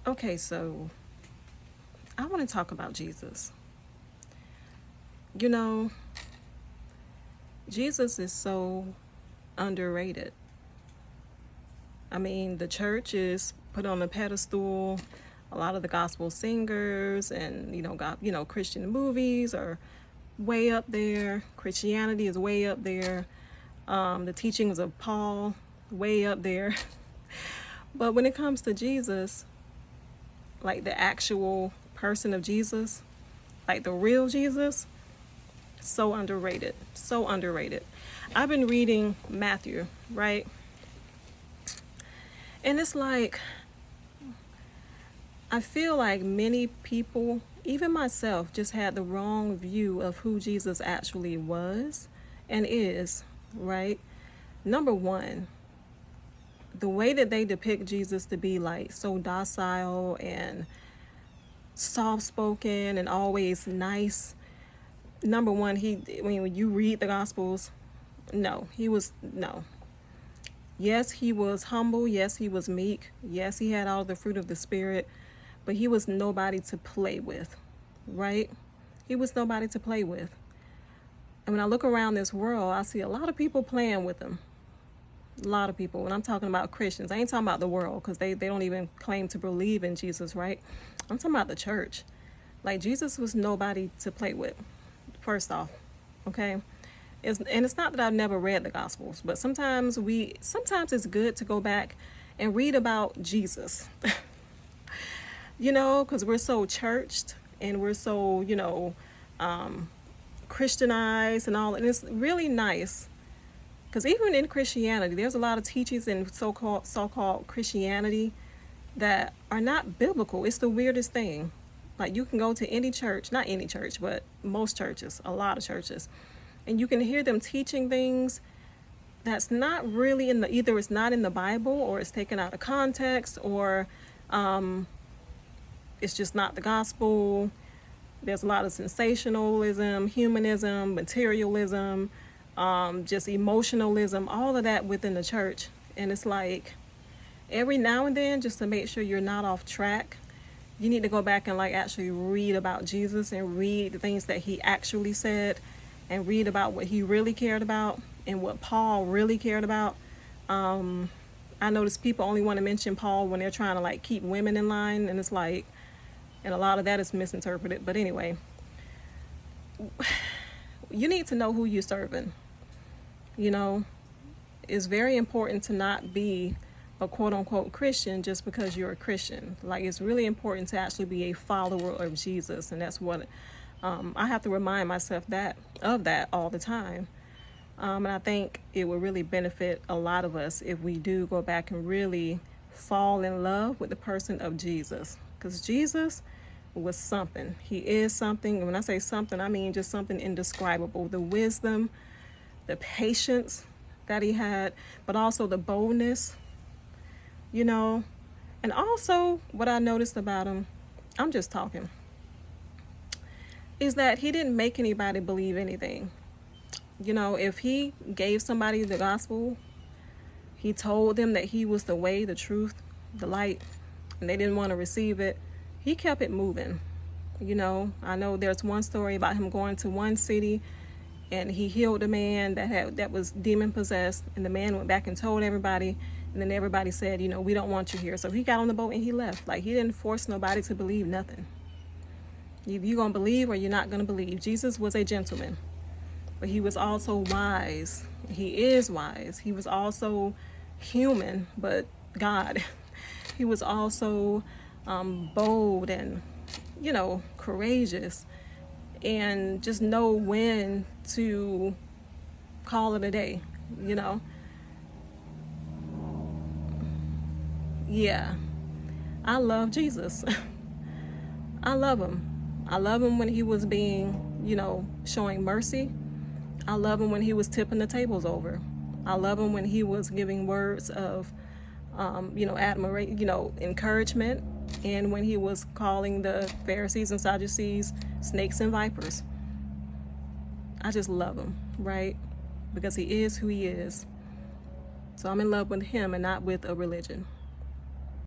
Okay, so I want to talk about Jesus. You know, Jesus is so underrated. I mean, the church is put on a pedestal. A lot of the gospel singers and Christian movies are way up there. Christianity is way up there. The teachings of Paul, way up there. But when it comes to Jesus, like the actual person of Jesus, like the real Jesus, so underrated. So underrated. I've been reading Matthew, right? And it's like, I feel like many people, even myself, just had the wrong view of who Jesus actually was and is, right? Number one, the way that they depict Jesus to be like so docile and soft spoken and always nice. Number one, when you read the Gospels, no. Yes, he was humble. Yes, he was meek. Yes, he had all the fruit of the Spirit, but he was nobody to play with, right? He was nobody to play with. And when I look around this world, I see a lot of people playing with him. A lot of people. When I'm talking about Christians, I ain't talking about the world because they don't even claim to believe in Jesus, right? I'm talking about the church. Like, Jesus was nobody to play with, first off, okay? It's not that I've never read the Gospels, but sometimes it's good to go back and read about Jesus, because we're so churched and we're so, Christianized and all. And it's really nice because even in Christianity, there's a lot of teachings in so-called Christianity that are not biblical. It's the weirdest thing. Like, you can go to any church, not any church, but most churches, a lot of churches, and you can hear them teaching things that's not really either it's not in the Bible or it's taken out of context or it's just not the gospel. There's a lot of sensationalism, humanism, materialism, just emotionalism, all of that within the church. And it's like every now and then, just to make sure you're not off track, you need to go back and actually read about Jesus and read the things that he actually said and read about what he really cared about and what Paul really cared about. I notice people only want to mention Paul when they're trying to keep women in line, and it's like, and a lot of that is misinterpreted. But anyway, you need to know who you're serving. It's very important to not be a quote-unquote Christian just because you're a Christian. It's really important to actually be a follower of Jesus, and that's what I have to remind myself of that all the time. And I think it would really benefit a lot of us if we do go back and really fall in love with the person of Jesus, because Jesus was something. He is something. And when I say something, I mean just something indescribable. The wisdom, the patience that he had, but also the boldness, and also what I noticed about him, I'm just talking, is that he didn't make anybody believe anything. If he gave somebody the gospel, he told them that he was the way, the truth, the light, and they didn't want to receive it, he kept it moving. I know there's one story about him going to one city and he healed a man that was demon possessed, and the man went back and told everybody, and then everybody said, we don't want you here. So he got on the boat and he left. He didn't force nobody to believe nothing. You're going to believe or you're not going to believe. Jesus was a gentleman, but he was also wise. He is wise. He was also human, but God. He was also bold and, courageous, and just know when to call it a day, Yeah, I love Jesus. I love him. I love him when he was being, showing mercy. I love him when he was tipping the tables over. I love him when he was giving words of, admiration, encouragement, and when he was calling the Pharisees and Sadducees snakes and vipers. I just love him, right? Because he is who he is. So I'm in love with him and not with a religion.